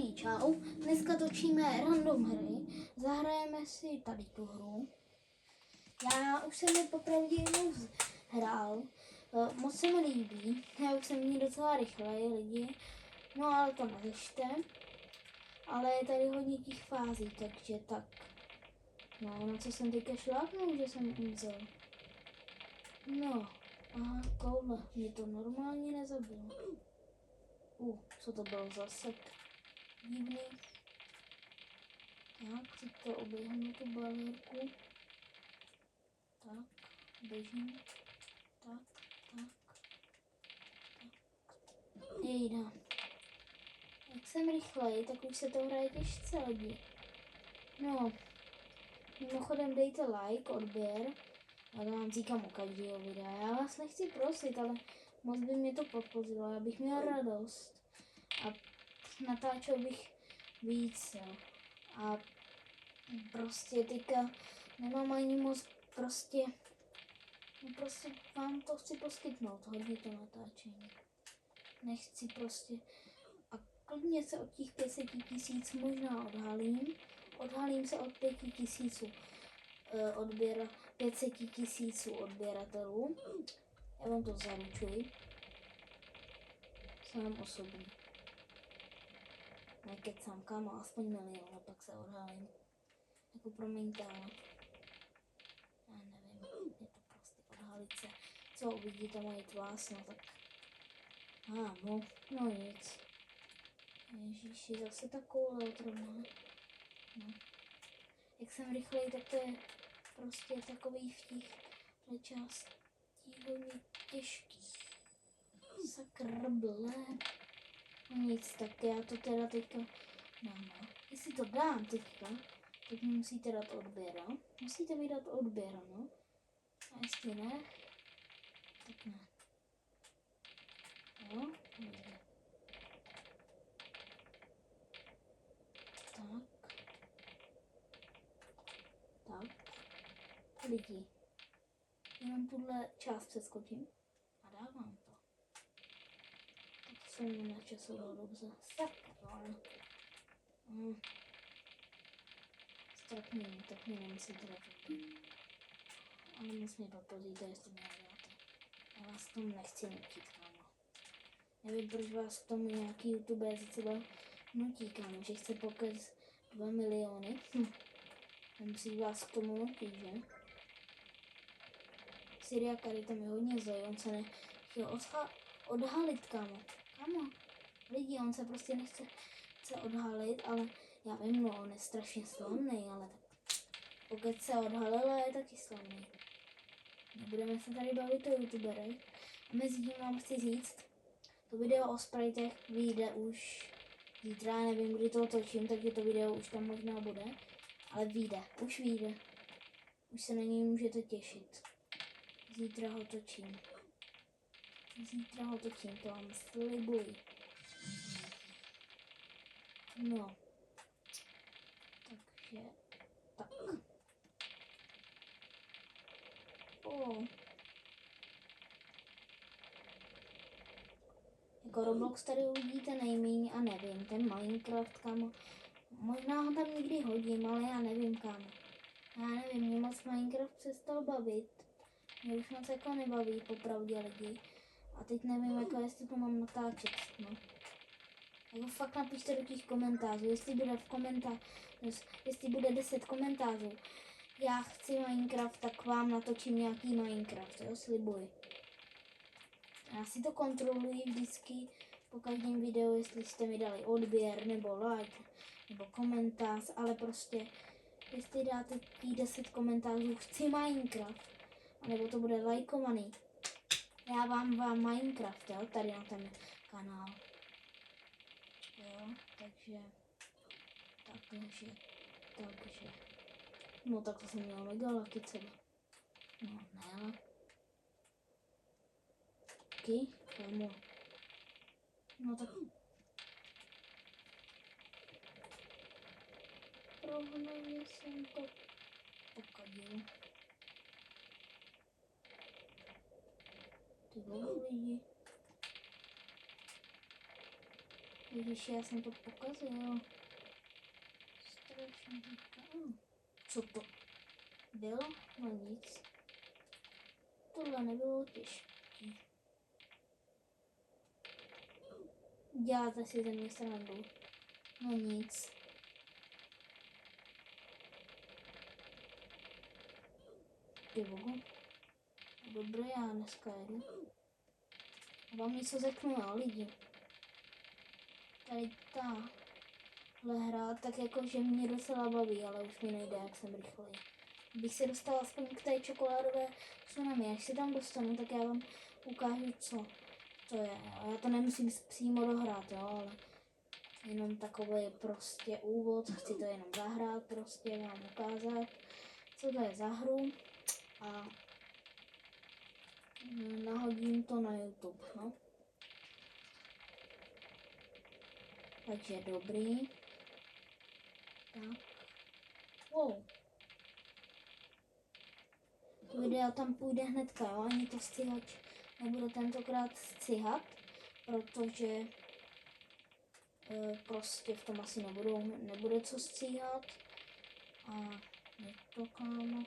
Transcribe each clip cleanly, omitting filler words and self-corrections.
lidi, čau. Dneska točíme random hry. Zahrajeme si tady tu hru. Já už jsem ji popravdě jednou hrál. Moc se mi líbí. Já už jsem v ní docela rychlej, lidi. No ale to neřešte. Ale je tady hodně těch fází, takže tak. No, na co jsem teďka šlápnul, že jsem umřel. No, aha, koule, mě to normálně nezabilo. Co to bylo zase divný. Tak, teď to oběhnu tu balírku. Tak, běžím. Tak. Jejda. Jak jsem rychlej, tak už se to hraje těžce, lidi. No, mimochodem dejte like, odběr. Já to vám říkám u každého videa. Já vás nechci prosit, ale moc by mě to podpořilo. Já bych měl radost. A natáčel bych víc, jo. A prostě teďka nemám ani moc prostě vám to chci poskytnout, hodně to natáčení. Nechci prostě a klidně se od těch 500 000 možná odhalím. Odhalím se od 500 000 odběratelů. Já vám to zaručuji. Sám osobně. Nekecám, kámo, aspoň 1 000 000, pak se odhalím. Jako promiňte, ale já nevím, je to prostě odhalit se. Co, uvidíte moji tvář, no tak. No nic. Ježíši, zase ta koule otrovná. No. Jak jsem rychlej, tak to je prostě takový v těch částí hodně těžký. Sakrble. No nic, tak já to teda teďka dám. Jestli to dám teďka, tak mi musíte dát odběr, no? Musíte mi dát odběr, no? A jestli ne, tak ne. No, nejde. Tak. Lidi. Jenom tuhle část přeskočím a dávám to. Tak jsem načasoval dobře. Sakra. Tak mě nemusíte dát. Ale moc mě podpoříte, jestli mě dáte. Já vás k tomu nechci nutit, kámo. Nevím, proč vás k tomu nějaký youtuber třeba nutí, kámo, že chce pokec 2 miliony. Nemusí vás k tomu nutit, že? Syria Kari tam je hodně zlej, on se nechtěl odhalit, kámo. Lidi, on se prostě nechce odhalit, ale já vím, no, on je strašně slavný, ale tak pokud se odhalil, je taky slavný. Nebudeme se tady bavit o youtuberech. A mezi tím vám chci říct, to video o spritech vyjde už zítra, nevím, kdy to točím, takže to video už tam možná bude, ale vyjde. Už se na něj můžete těšit. Zítra ho točím, to vám slibuji. No, takže tak. Jako Roblox tady uvidíte nejméně a nevím, ten Minecraft, kámo. Možná ho tam někdy hodím, ale já nevím, kámo. Já nevím, mě moc Minecraft přestal bavit. Mě už moc jako nebaví, popravdě lidi. A teď nevím, jako jestli to mám natáčet, no. Jako fakt napište do těch komentářů, jestli bude 10 komentářů. Já chci Minecraft, tak vám natočím nějaký Minecraft, jo, slibuji. Já si to kontroluji vždycky po každém videu, jestli jste mi dali odběr, nebo like, nebo komentář, ale prostě, jestli dáte těch 10 komentářů, chci Minecraft, anebo to bude lajkovaný. Já vám Minecraft, jo, tady na ten kanál. Jo, takže. No tak to jsem měla mega laky třeba. No ne. Kámo. No tak. Prohnaně jsem to pokadil. Ty lidi. Ježiši, já jsem to pokazil. Strašně teďka. Co to bylo? No nic. Tohle nebylo těžké. Děláte si ze mě srandu. No nic. Ty vogo. Dobré, já dneska jedu. A vám něco řeknu, jo, lidi. Tady tahle hra, tak jako, že mě docela baví, ale už mi nejde, jak jsem rychlej. Bych se dostala aspoň k té čokoládové tsunami. Až se tam dostanu, tak já vám ukážu, co to je. A já to nemusím přímo dohrát, jo, ale jenom takový prostě úvod. Chci to jenom zahrát, prostě vám ukázat, co to je za hru. A nahodím to na YouTube, no. Takže dobrý. Tak. Wow. Video tam půjde hnedka, jo? Ani to stříhač nebudu tentokrát stříhat, protože prostě v tom asi nebude co stříhat. A je to, kámo.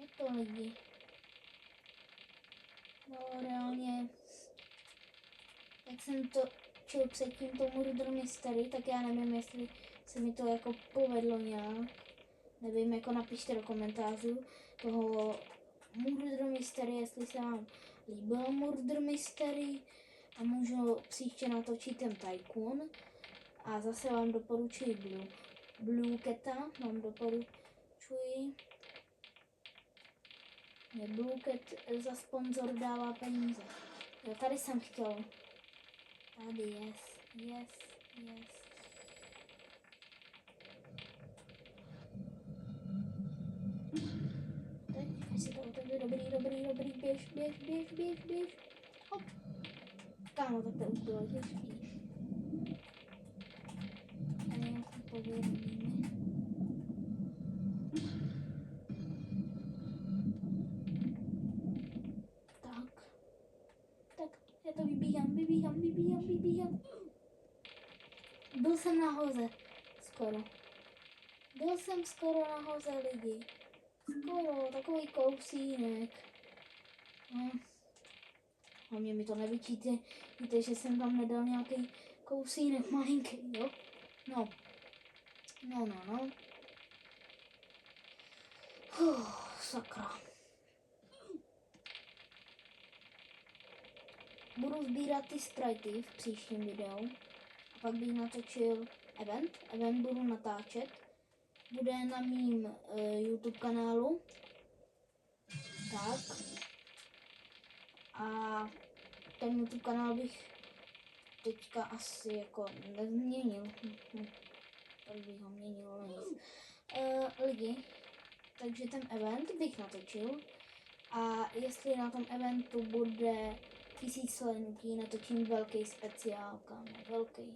Je to lidi. No reálně, jak jsem to čil předtím to Murder Mystery, tak já nevím, jestli se mi to jako povedlo nějak. Nevím, jako napište do komentářů toho Murder Mystery, jestli se vám líbilo Murder Mystery a můžu příště natočit ten Tycoon. A zase vám doporučuji Blue Cata, vám doporučuji. Blue Cat za sponzor dává peníze. Jo, tady jsem chtěl. Tady, yes. Teď, jestli to otevře, dobrý, běž. Hop. Kámo, tak to už bylo těžký. A nějaký povědomí. Já to vybíhám. Byl jsem nahoře, skoro. Byl jsem skoro nahoře, lidi. Skoro, takový kousínek. Hlavně mi to nevyčíte, víte, že jsem tam nedal nějaký kousínek malinký, jo? No. Sakra. Budu sbírat ty sprity v příštím videu. A pak bych natočil event budu natáčet. Bude na mým YouTube kanálu. Tak. A ten YouTube kanál bych teďka asi jako nezměnil. Tak bych ho měnil, ale nic. Lidi, takže ten event bych natočil. A jestli na tom eventu bude 1000 slednutí, natočím velký speciál, kámo, velký.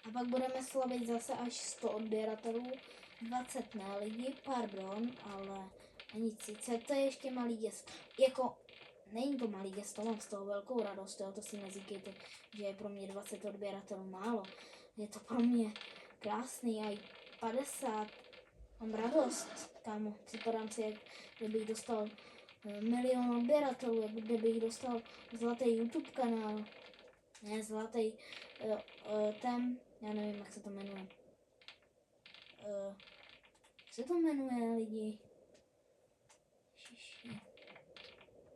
A pak budeme slavit zase až 100 odběratelů, 20 ne lidi, pardon, ale ani 30, to je ještě malý gesto. Jako, není to malý gesto, mám z toho velkou radost, jo, to si neříkejte, že je pro mě 20 odběratelů málo. Je to pro mě krásný, a i 50, mám radost, kámo, připadám si, jak kdybych dostal 1 milion odběratelů, jak kdybych dostal zlatý YouTube kanál. Ne, zlatý, ten, já nevím, jak se to jmenuje. Jak se to jmenuje, lidi?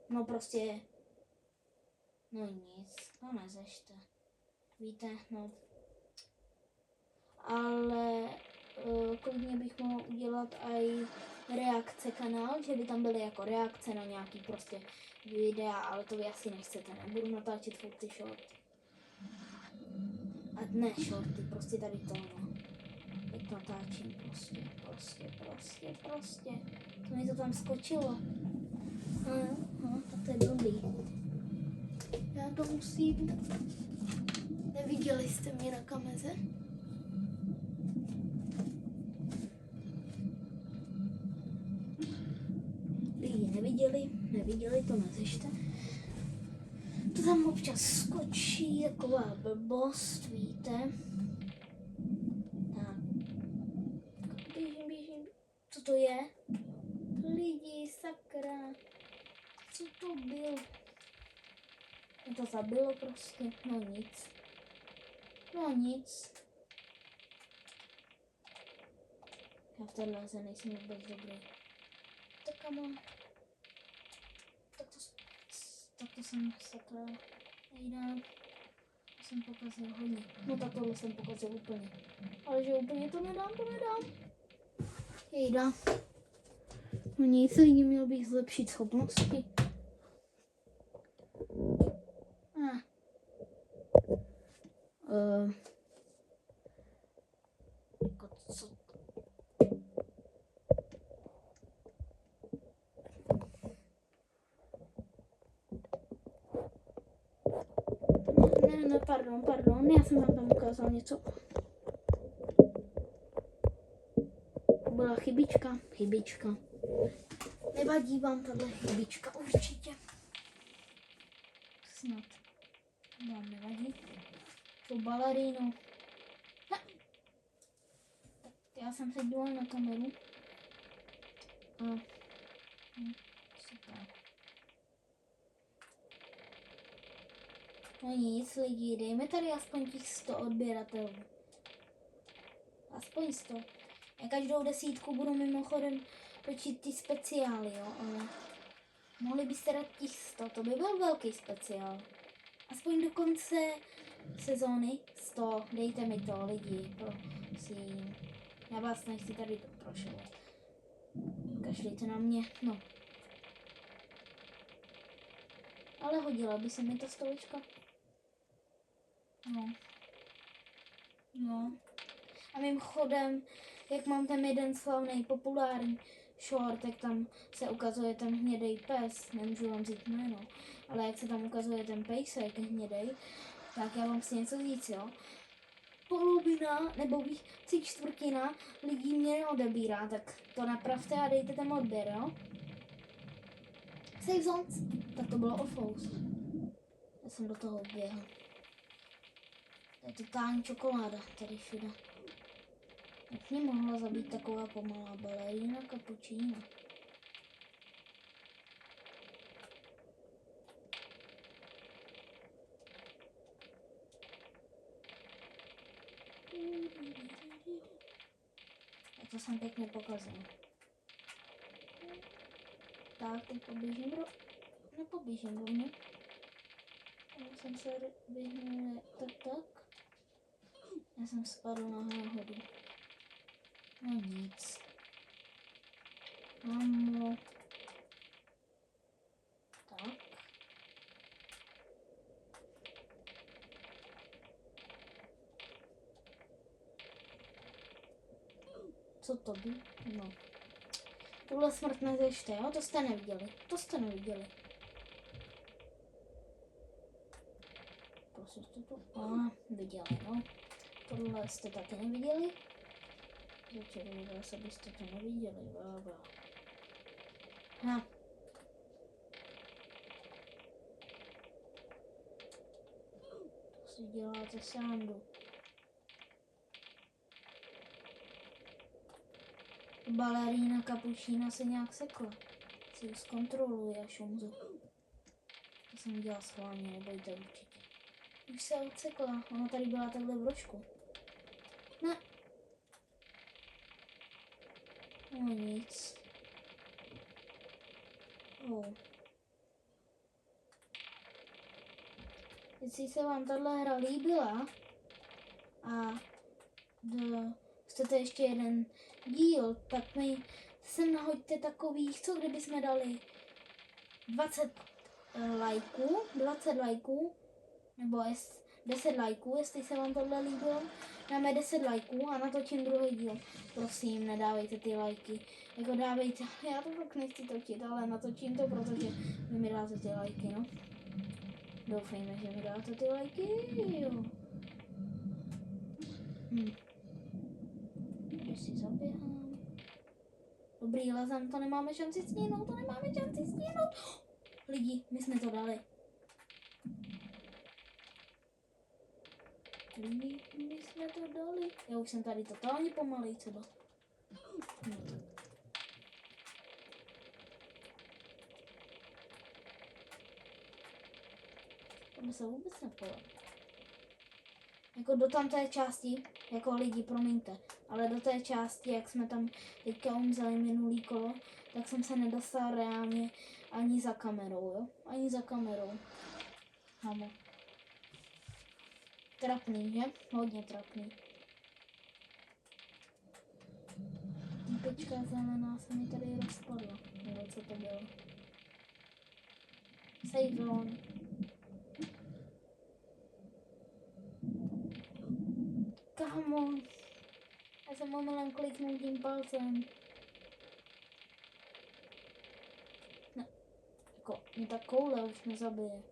No prostě, no nic, no nezešte. Víte, no. Ale klidně bych mohl udělat i reakce kanál, že by tam byly jako reakce na nějaký prostě videa, ale to vy asi nechcete, nebudu natáčet furt ty shorty. A ne shorty, prostě tady to, no. Teď natáčím prostě. To mi to tam skočilo. Tak to je dobrý. Já to musím. Neviděli jste mě na kameře? Lidi neviděli, to neřešte. To to tam občas skočí, taková blbost, víte. Tak. Běžím. Co to je? Lidi, sakra. Co to bylo? Mě to zabilo prostě, no nic. Já v téhle se nejsem vůbec dobrý. Tak kamo. Tak to jsem sakra nejdám. To jsem pokazil hodně. No tak tohle jsem pokazil úplně. Ale že úplně to nedám. Jejda. No nic, lidi, měl bych zlepšit schopnosti. Co? Ne, pardon, já jsem vám tam ukázal něco. To byla chybička. Nevadí vám tahle chybička určitě. Snad vám nevadí. To balerínu. Já jsem se díval na kameru. Super. No nic, lidi, dejme tady aspoň těch 100 odběratelů. Aspoň 100. Já každou desítku budu mimochodem točit ty speciály, jo, ale mohli byste dát těch 100, to by byl velký speciál. Aspoň do konce sezóny 100, dejte mi to, lidi, prosím. Já vás nechci tady prošovat. Kašlejte na mě, no. Ale hodila by se mi ta stolička. No. A mimochodem, jak mám ten jeden slavný populární short, tak tam se ukazuje ten hnědej pes, nemůžu vám říct jméno, ale jak se tam ukazuje ten pejsek hnědej, tak já vám chci něco říct, jo. Polovina nebo 3/4 lidí mě neodebírá, tak to napravte a dejte tam odběr, jo. Save zones, tak to bylo offload. Já jsem do toho běhal. To je totální čokoláda tady všude. Jak mě mohla zabít taková pomalá balerína kapučína? A to jsem pěkně pokazil. Tak, teď nepoběžím do mě. Já jsem se vyhnul tak. Já jsem spadl na náhodu. No nic. Mamo. Tak. Co to by? No. Tuhle smrt nezešte, jo? To jste neviděli. Prosím, jste to... viděli, no. Tohle jste taky neviděli. Začali zase byste to neviděli, bába. To si děláte srandu. Balerína kapučína se nějak sekla. Si ji zkontroluji a šumzu. To jsem dělal schválně, nebojte určitě. Už se odsekla, ona tady byla takhle v rožku. Ne. No nic. Jestli se vám tahle hra líbila a chcete ještě jeden díl, tak mi sem nahoďte takových, co kdyby jsme dali 20 lajků, nebo 10 lajků, jestli se vám tohle líbilo. Dáme 10 lajků a natočím druhý díl. Prosím, nedávejte ty lajky. Jako dávejte, já to tak nechci točit, ale natočím to, protože vy mi dáte ty lajky, no. Doufejme, že mi dáte ty lajky, jo. Když si zaběhám. Dobrý, lezem, to nemáme šanci stihnout, Lidi, my jsme to dali. My jsme to dali. Já už jsem tady totálně pomalej třeba. No. To se vůbec nepovedlo. Jako do tamté části, jako lidi, promiňte, ale do té části, jak jsme tam teďka umřeli minulý kolo, tak jsem se nedostal reálně ani za kamerou, jo? Ani za kamerou. Hamo. Trapný, že? Hodně trapný. Typečka zelená se mi tady rozpadla. Nebo co to bylo? Save zone. Kamo. Já jsem omylem kliknul tím palcem. Ne. Jako, mě ta koule už nezabije.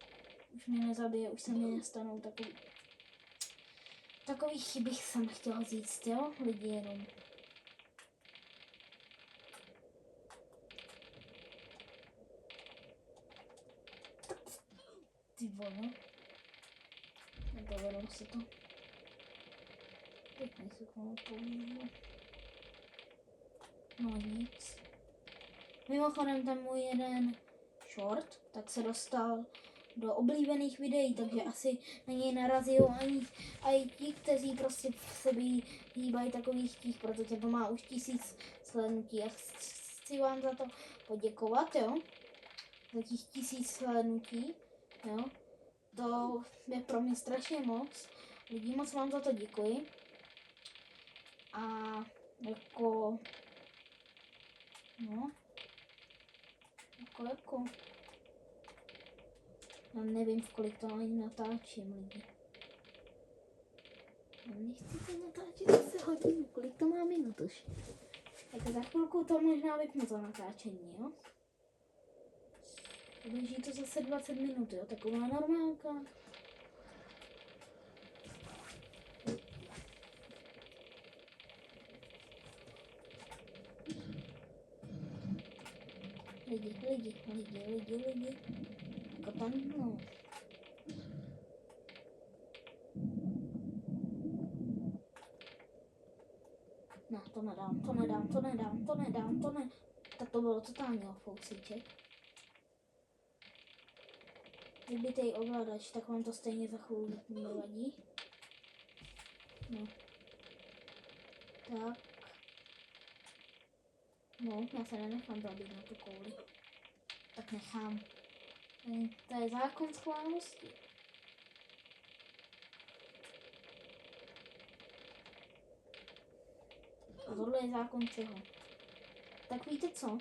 Už mě nezabije, už se mi nestanou takový chyby jsem chtěla říct, jo? Lidi jenom. Ty vole. Nepovedlo se to. Teď nejsou komu použiju. No nic. Mimochodem ten můj jeden short, tak se dostal do oblíbených videí, takže asi na něj narazí i ti, kteří prostě v sobě hýbají takových těch, protože to má už 1000 slednutí. A chci vám za to poděkovat, jo, za těch 1000 slednutí, jo, to je pro mě strašně moc. Lidi, moc vám za to děkuji. A jako, no, jako. Já nevím, v kolik to ani natáčím, lidi. Já nechci to natáčet zase hodinu, kolik to má minut už. Tak za chvilku to možná vypnu to natáčení, jo? Běží to zase 20 minut, jo? Taková normálka. Lidi. Jako tam, no. Ne, to nedám. Tak to bylo totálně ofousíček. Vybitej ovladač, tak vám to stejně za chvíli nevadí. No. Tak. No, já se nenechám zabít na tu kouli. Tak nechám. To je zákon schválnosti. A tohle je zákon čeho? Tak víte co?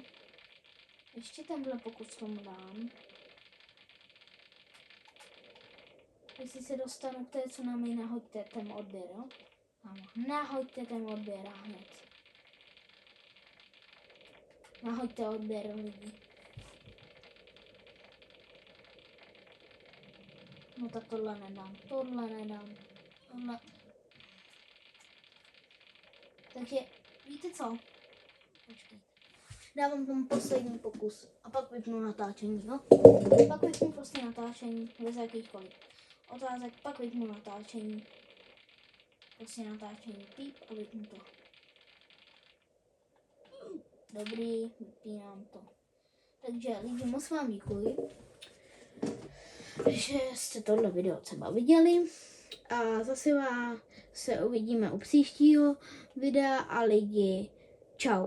Ještě tenhle pokus tomu dám. Jestli se dostanu k té tsunami, nahoďte ten odběr, jo? Ano, nahoďte ten odběr hned. Nahoďte odběr lidi. No tak tohle nedám. Tohle. Takže, víte co? Počkejte. Dávám tomu poslední pokus. A pak vypnu natáčení, jo? Pak vypnu prostě natáčení, bez jakýchkoliv otázek. Pak vypnu natáčení. Prostě natáčení píp a vypnu to. Dobrý, vypínám to. Takže lidi, moc vám děkuji, že jste tohle video třeba viděli. A zase se uvidíme u příštího videa a lidi, čau.